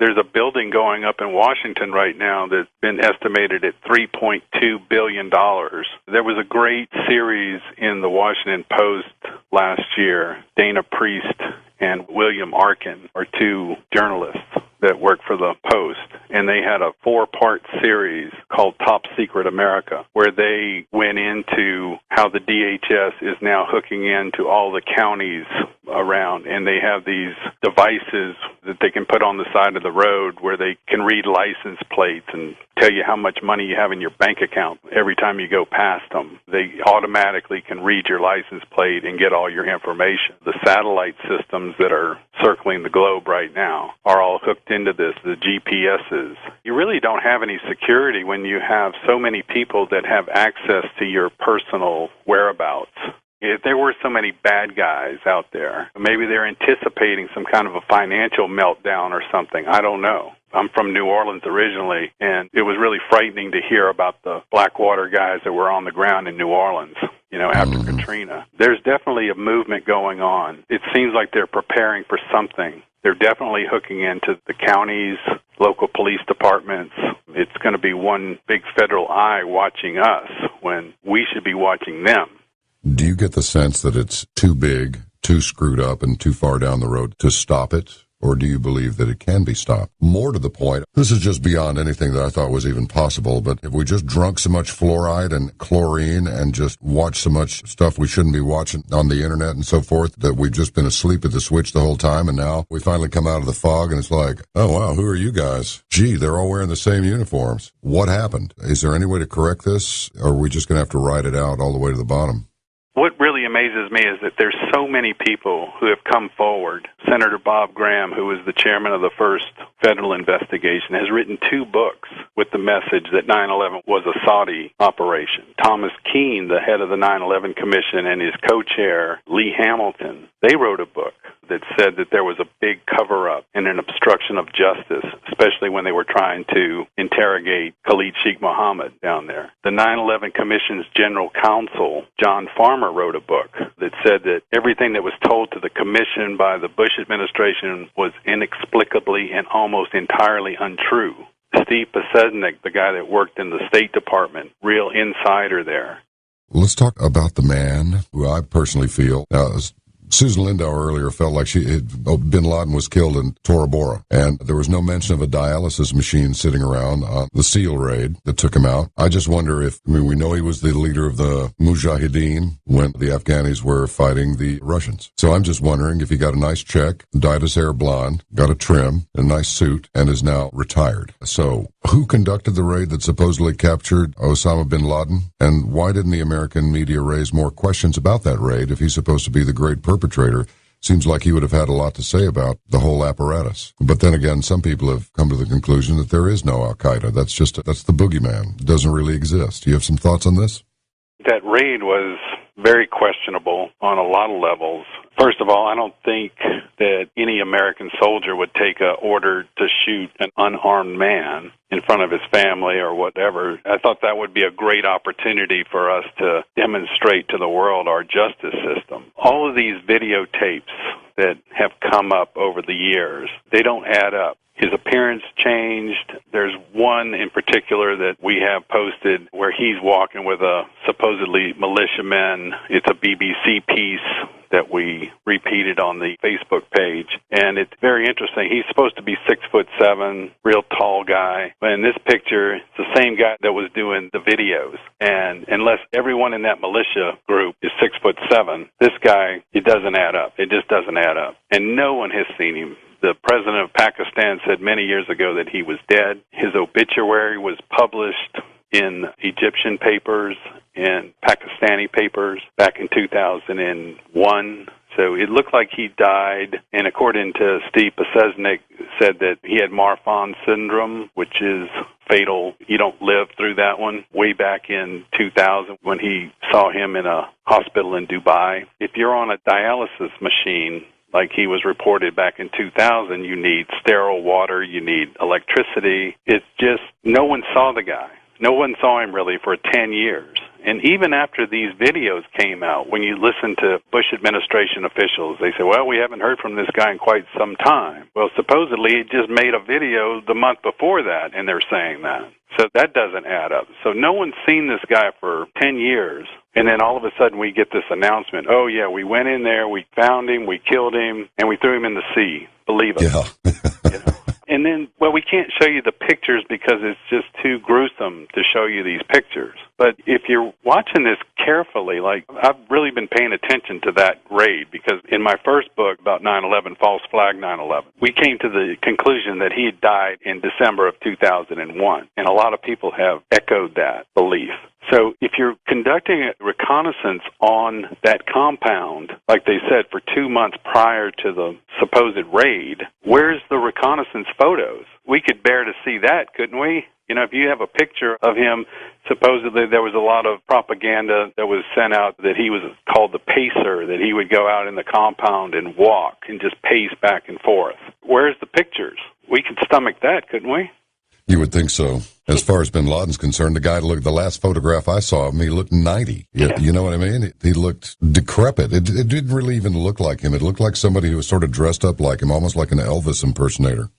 there's a building going up in Washington right now that's been estimated at $3.2 billion. There was a great series in the Washington Post last year. Dana Priest and William Arkin are two journalists that work for the Post, and they had a 4-part series called Top Secret America, where they went into how the DHS is now hooking into all the counties around, and they have these devices that they can put on the side of the road where they can read license plates and tell you how much money you have in your bank account every time you go past them. They automatically can read your license plate and get all your information. The satellite systems that are circling the globe right now are all hooked into this, the GPSs. You really don't have any security when you have so many people that have access to your personal whereabouts. If there were so many bad guys out there, maybe they're anticipating some kind of a financial meltdown or something. I don't know. I'm from New Orleans originally, and it was really frightening to hear about the Blackwater guys that were on the ground in New Orleans, after Katrina. There's definitely a movement going on. It seems like they're preparing for something. They're definitely hooking into the counties, local police departments. It's going to be one big federal eye watching us when we should be watching them. Do you get the sense that it's too big, too screwed up, and too far down the road to stop it? or do you believe that it can be stopped? More to the point, this is just beyond anything that I thought was even possible, but if we just drunk so much fluoride and chlorine and just watch so much stuff we shouldn't be watching on the internet and so forth, that we've just been asleep at the switch the whole time, and now we finally come out of the fog and it's like, oh wow, who are you guys? Gee, they're all wearing the same uniforms. What happened? Is there any way to correct this, or are we just going to have to ride it out all the way to the bottom? What really amazes me is that there's so many people who have come forward. Senator Bob Graham, who was the chairman of the first federal investigation, has written 2 books with the message that 9/11 was a Saudi operation. Thomas Keane, the head of the 9/11 Commission, and his co-chair, Lee Hamilton, they wrote a book that said that there was a big cover-up and an obstruction of justice, especially when they were trying to interrogate Khalid Sheikh Mohammed down there. The 9/11 Commission's general counsel, John Farmer, wrote a book that said that everything that was told to the commission by the Bush administration was inexplicably and almost entirely untrue. Steve Pasesnik, the guy that worked in the State Department, real insider there. Let's talk about the man who I personally feel, Susan Lindauer earlier felt like bin Laden was killed in Tora Bora, and there was no mention of a dialysis machine sitting around on the SEAL raid that took him out. I just wonder if, we know he was the leader of the Mujahideen when the Afghanis were fighting the Russians. So I'm just wondering if he got a nice check, dyed his hair blonde, got a trim, a nice suit, and is now retired. So who conducted the raid that supposedly captured Osama bin Laden? And why didn't the American media raise more questions about that raid if he's supposed to be the great perpetrator? Seems like he would have had a lot to say about the whole apparatus. But then again, some people have come to the conclusion that there is no Al-Qaeda. That's the boogeyman. It doesn't really exist. Do you have some thoughts on this? That raid was very questionable on a lot of levels. First of all, I don't think that any American soldier would take an order to shoot an unarmed man in front of his family or whatever. I thought that would be a great opportunity for us to demonstrate to the world our justice system. All of these videotapes that have come up over the years, they don't add up. His appearance changed. There's one in particular that we have posted where he's walking with a supposedly militiaman. It's a BBC piece that we repeated on the Facebook page, and it's very interesting. He's supposed to be 6'7", real tall guy. But in this picture, it's the same guy that was doing the videos. And unless everyone in that militia group is 6'7", this guy, it doesn't add up. It just doesn't add up. And no one has seen him. The president of Pakistan said many years ago that he was dead. His obituary was published in Egyptian papers and Pakistani papers back in 2001. So it looked like he died, and according to Steve Pasesnik, said that he had Marfan syndrome, which is fatal. You don't live through that one. Way back in 2000 when he saw him in a hospital in Dubai. If you're on a dialysis machine, like he was reported back in 2000, you need sterile water, you need electricity. It's just, no one saw the guy. No one saw him really for 10 years. And even after these videos came out, when you listen to Bush administration officials, they say, well, we haven't heard from this guy in quite some time. Well, supposedly he just made a video the month before that, and they're saying that. So that doesn't add up. So no one's seen this guy for 10 years. And then all of a sudden we get this announcement, oh, yeah, we went in there, we found him, we killed him, and we threw him in the sea. Believe it. Yeah. You know? And then, well, we can't show you the pictures because it's just too gruesome to show you these pictures. But if you're watching this carefully, like, I've really been paying attention to that raid because in my first book about 9/11, False Flag 9/11, we came to the conclusion that he had died in December of 2001. And a lot of people have echoed that belief. So if you're conducting a reconnaissance on that compound, like they said, for 2 months prior to the supposed raid, where's the reconnaissance photos? We could bear to see that, couldn't we? You know, if you have a picture of him, supposedly there was a lot of propaganda that was sent out that he was called the pacer, that he would go out in the compound and walk and just pace back and forth. Where's the pictures? We could stomach that, couldn't we? You would think so. As far as bin Laden's concerned, the last photograph I saw of him, he looked 90. Yeah. You know what I mean? He looked decrepit. It didn't really even look like him. It looked like somebody who was sort of dressed up like him, almost like an Elvis impersonator.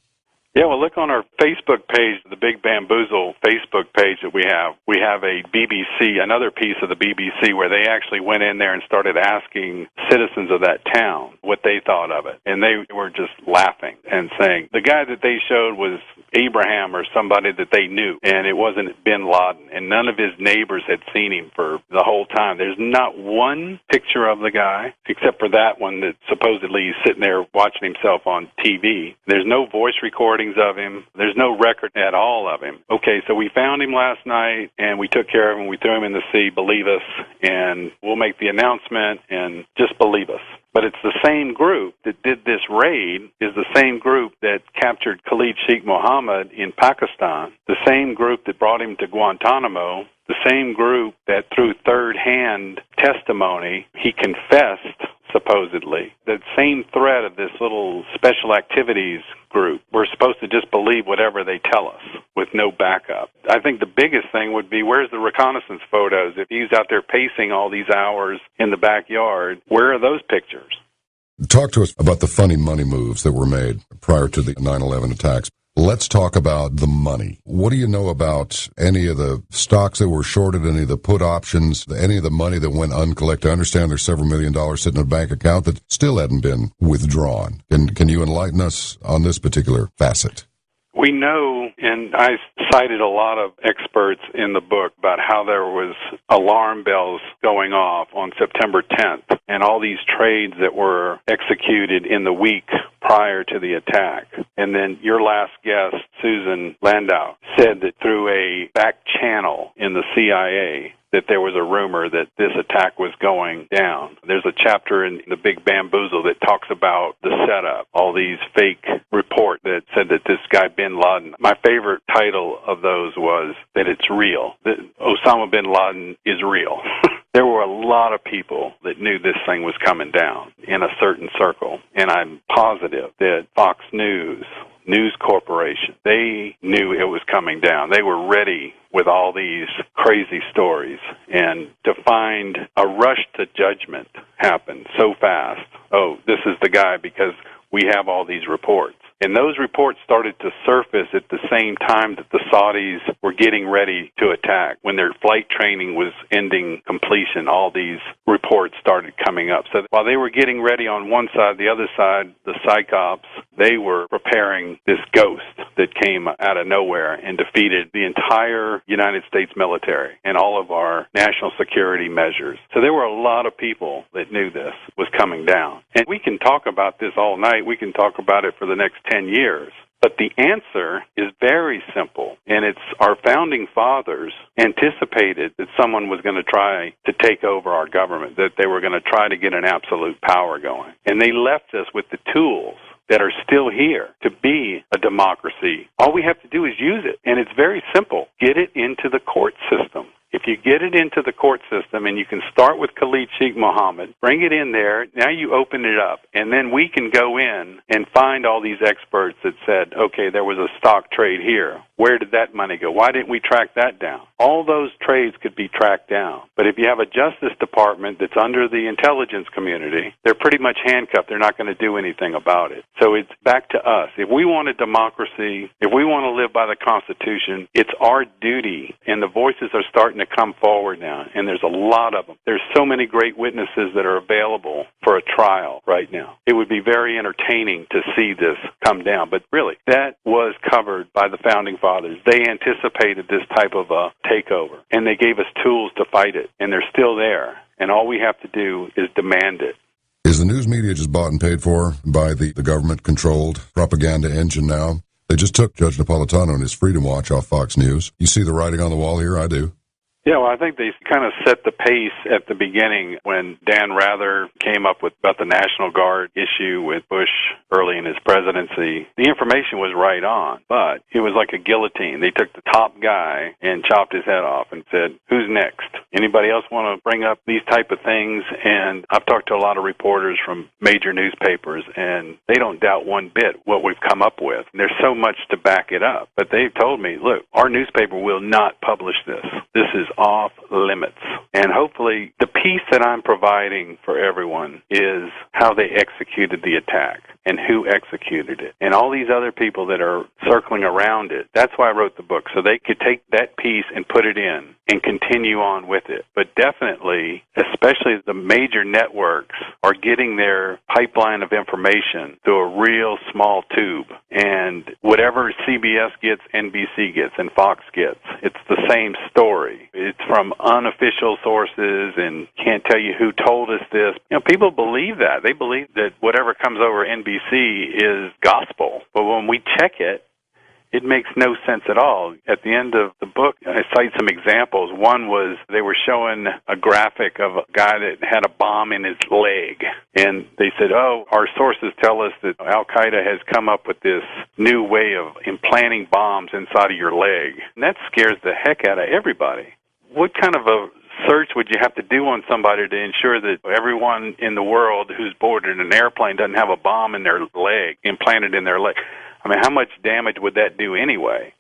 Yeah, well, look on our Facebook page, the Big Bamboozle Facebook page that we have. We have a BBC, another piece of the BBC, where they actually went in there and started asking citizens of that town what they thought of it. And they were just laughing and saying the guy that they showed was Abraham or somebody that they knew, and it wasn't bin Laden, and none of his neighbors had seen him for the whole time. There's not one picture of the guy, except for that one that supposedly he's sitting there watching himself on TV. There's no voice recordings of him. There's no record at all of him. Okay, so we found him last night, and we took care of him. We threw him in the sea. Believe us, and we'll make the announcement, and just believe us. But it's the same group that did this raid, is the same group that captured Khalid Sheikh Mohammed in Pakistan, the same group that brought him to Guantanamo, the same group that through third-hand testimony, he confessed, supposedly. That same thread of this little special activities group, we're supposed to just believe whatever they tell us with no backup. I think the biggest thing would be, where's the reconnaissance photos? If he's out there pacing all these hours in the backyard, where are those pictures? Talk to us about the funny money moves that were made prior to the 9/11 attacks. Let's talk about the money. What do you know about any of the stocks that were shorted, any of the put options, any of the money that went uncollected? I understand there's several $1 million sitting in a bank account that still hadn't been withdrawn. Can you enlighten us on this particular facet? We know, and I cited a lot of experts in the book about how there was alarm bells going off on September 10th, and all these trades that were executed in the week prior to the attack. And then your last guest, Susan Landau, said that through a back channel in the CIA, that there was a rumor that this attack was going down. There's a chapter in the Big Bamboozle that talks about the setup, all these fake reports that said that this guy bin Laden. My favorite title of those was that it's real, that Osama bin Laden is real. There were a lot of people that knew this thing was coming down in a certain circle, and I'm positive that Fox News Corporation, they knew it was coming down. They were ready with all these crazy stories, and to find a rush to judgment happen so fast. Oh, this is the guy because we have all these reports. And those reports started to surface at the same time that the Saudis were getting ready to attack. When their flight training was ending completion, all these reports started coming up. So while they were getting ready on one side, the other side, the psychops, they were preparing this ghost that came out of nowhere and defeated the entire United States military and all of our national security measures. So there were a lot of people that knew this was coming down. And we can talk about this all night. We can talk about it for the next 10 years. But the answer is very simple, and it's our founding fathers anticipated that someone was going to try to take over our government, that they were going to try to get an absolute power going. And they left us with the tools that are still here to be a democracy. All we have to do is use it, and it's very simple. Get it into the court system. If you get it into the court system, and you can start with Khalid Sheikh Mohammed, bring it in there, now you open it up, and then we can go in and find all these experts that said, okay, there was a stock trade here. Where did that money go? Why didn't we track that down? All those trades could be tracked down. But if you have a Justice Department that's under the intelligence community, they're pretty much handcuffed. They're not going to do anything about it. So it's back to us. If we want a democracy, if we want to live by the Constitution, it's our duty, and the voices are starting to come forward now, and there's a lot of them. There's so many great witnesses that are available for a trial right now. It would be very entertaining to see this come down, but really, that was covered by the Founding Fathers. They anticipated this type of a takeover, and they gave us tools to fight it, and they're still there, and all we have to do is demand it. Is the news media just bought and paid for by the government-controlled propaganda engine now? They just took Judge Napolitano and his Freedom Watch off Fox News. You see the writing on the wall here? I do. Yeah, well, I think they kind of set the pace at the beginning when Dan Rather came up with about the National Guard issue with Bush early in his presidency. The information was right on, but it was like a guillotine. They took the top guy and chopped his head off and said, who's next? Anybody else want to bring up these type of things? And I've talked to a lot of reporters from major newspapers, and they don't doubt one bit what we've come up with. There's so much to back it up. But they've told me, look, our newspaper will not publish this. This is off limits. And hopefully the piece that I'm providing for everyone is how they executed the attack and who executed it. And all these other people that are circling around it. That's why I wrote the book, so they could take that piece and put it in and continue on with it. But definitely, especially the major networks are getting their pipeline of information through a real small tube. And whatever CBS gets, NBC gets, and Fox gets, it's the same story. It's from unofficial sources and can't tell you who told us this. People believe that. They believe that whatever comes over NBC is gospel. But when we check it, it makes no sense at all. At the end of the book, I cite some examples. One was they were showing a graphic of a guy that had a bomb in his leg. And they said, our sources tell us that Al-Qaeda has come up with this new way of implanting bombs inside of your leg. And that scares the heck out of everybody. What kind of a search would you have to do on somebody to ensure that everyone in the world who's boarded an airplane doesn't have a bomb in their leg, implanted in their leg? I mean, how much damage would that do anyway?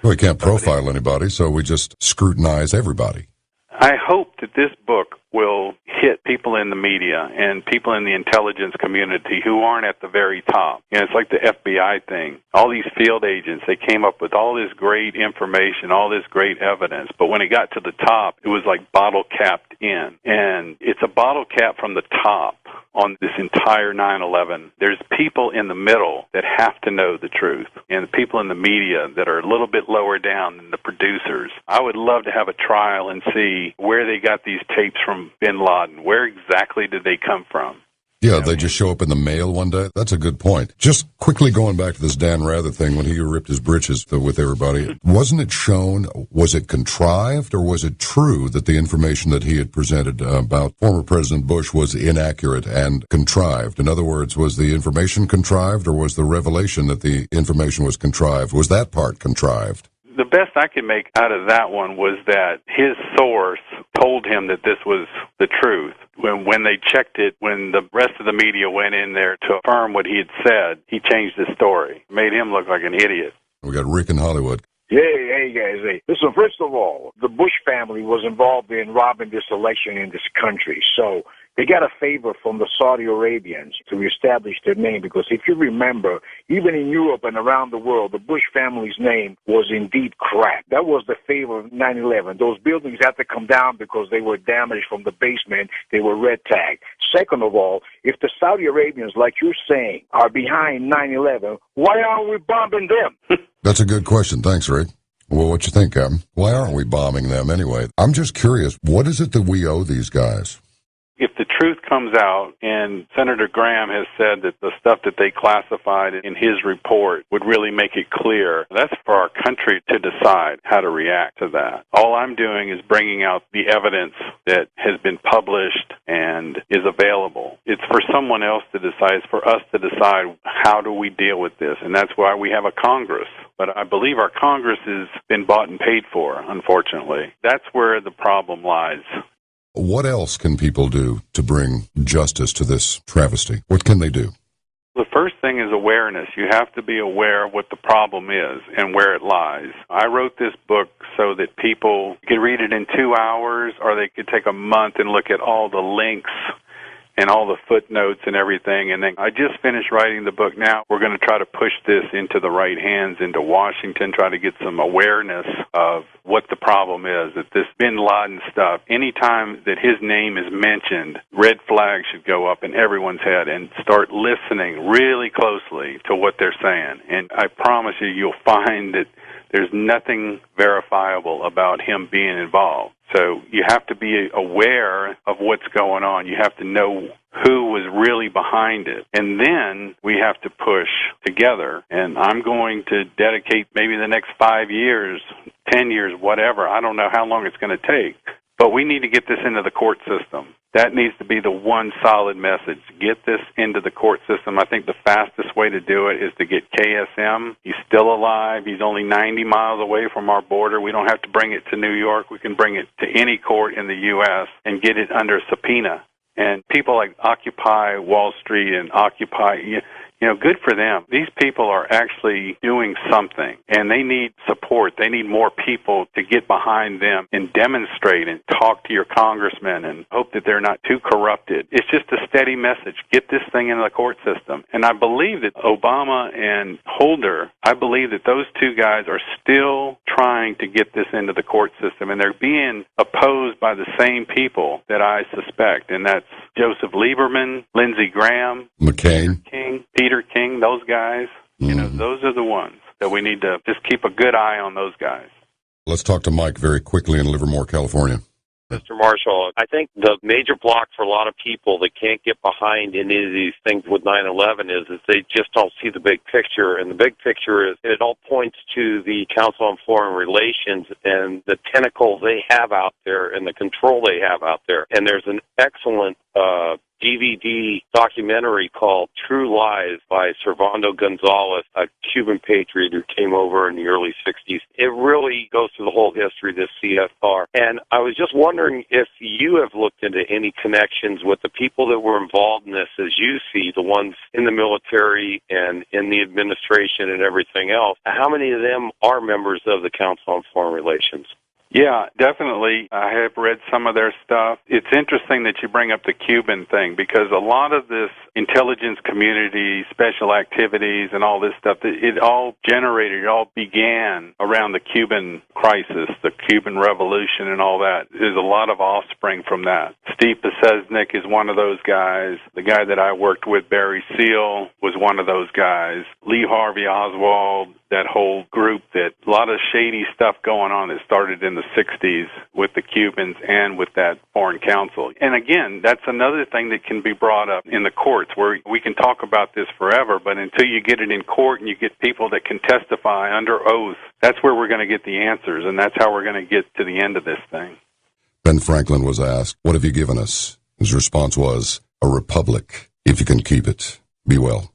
We can't profile anybody, so we just scrutinize everybody. I hope that this book will hit people in the media and people in the intelligence community who aren't at the very top. It's like the FBI thing. All these field agents, they came up with all this great information, all this great evidence, but when it got to the top, it was like bottle capped in. And it's a bottle cap from the top on this entire 9/11. There's people in the middle that have to know the truth, and the people in the media that are a little bit lower down than the producers. I would love to have a trial and see where they got these tapes from bin Laden. Where exactly did they come from? Yeah, they just show up in the mail one day. That's a good point. Just quickly going back to this Dan Rather thing when he ripped his britches with everybody, wasn't it shown, was it contrived, or was it true that the information that he had presented about former President Bush was inaccurate and contrived? In other words, was the information contrived, or was the revelation that the information was contrived? Was that part contrived? The best I could make out of that one was that his source told him that this was the truth. When they checked it, when the rest of the media went in there to affirm what he had said, he changed his story. Made him look like an idiot. We got Rick in Hollywood. Hey, guys. Hey. Listen, first of all, the Bush family was involved in robbing this election in this country. So they got a favor from the Saudi Arabians to establish their name, because if you remember, even in Europe and around the world, the Bush family's name was indeed cracked. That was the favor of 9/11. Those buildings had to come down because they were damaged from the basement. They were red tagged. Second of all, if the Saudi Arabians, like you're saying, are behind 9/11, why aren't we bombing them? That's a good question. Thanks, Rick. Well, what you think, Captain? Why aren't we bombing them anyway? I'm just curious, what is it that we owe these guys? If the truth comes out, and Senator Graham has said that the stuff that they classified in his report would really make it clear, that's for our country to decide how to react to that. All I'm doing is bringing out the evidence that has been published and is available. It's for someone else to decide. It's for us to decide how do we deal with this, and that's why we have a Congress. But I believe our Congress has been bought and paid for, unfortunately. That's where the problem lies. What else can people do to bring justice to this travesty? What can they do? The first thing is awareness. You have to be aware of what the problem is and where it lies. I wrote this book so that people could read it in 2 hours, or they could take a month and look at all the links and all the footnotes and everything. And then I just finished writing the book now. We're going to try to push this into the right hands, into Washington, try to get some awareness of what the problem is, that this bin Laden stuff, anytime that his name is mentioned, red flags should go up in everyone's head and start listening really closely to what they're saying. And I promise you, you'll find that there's nothing verifiable about him being involved. So you have to be aware of what's going on. You have to know who was really behind it. And then we have to push together. And I'm going to dedicate maybe the next 5 years, 10 years, whatever. I don't know how long it's going to take. But we need to get this into the court system. That needs to be the one solid message. Get this into the court system. I think the fastest way to do it is to get KSM. He's still alive. He's only 90 miles away from our border. We don't have to bring it to New York. We can bring it to any court in the U.S. and get it under subpoena. And people like Occupy Wall Street and Occupy, good for them. These people are actually doing something, and they need support. They need more people to get behind them and demonstrate and talk to your congressmen and hope that they're not too corrupted. It's just a steady message. Get this thing into the court system. And I believe that Obama and Holder, I believe that those two guys are still trying to get this into the court system, and they're being opposed by the same people that I suspect, and that's Joseph Lieberman, Lindsey Graham, McCain, Peter King, those guys. Those are the ones that we need to just keep a good eye on those guys. Let's talk to Mike very quickly in Livermore, California. Mr. Marshall, I think the major block for a lot of people that can't get behind any of these things with 9/11 is they just don't see the big picture. And the big picture is it all points to the Council on Foreign Relations and the tentacles they have out there and the control they have out there. And there's an excellent DVD documentary called True Lies by Servando Gonzalez, a Cuban patriot who came over in the early 60s. It really goes through the whole history of this CFR. And I was just wondering if you have looked into any connections with the people that were involved in this as you see, the ones in the military and in the administration and everything else. How many of them are members of the Council on Foreign Relations? Yeah, definitely. I have read some of their stuff. It's interesting that you bring up the Cuban thing because a lot of this intelligence community, special activities, and all this stuff, it all began around the Cuban crisis, the Cuban Revolution and all that. There's a lot of offspring from that. Steve Pesesnik is one of those guys. The guy that I worked with, Barry Seal, was one of those guys. Lee Harvey Oswald, that whole group, that a lot of shady stuff going on that started in the 60s with the Cubans and with that foreign council. And again, that's another thing that can be brought up in the courts where we can talk about this forever, but until you get it in court and you get people that can testify under oath, that's where we're going to get the answers, and that's how we're going to get to the end of this thing. Ben Franklin was asked, "What have you given us?" His response was, "A republic, if you can keep it. Be well."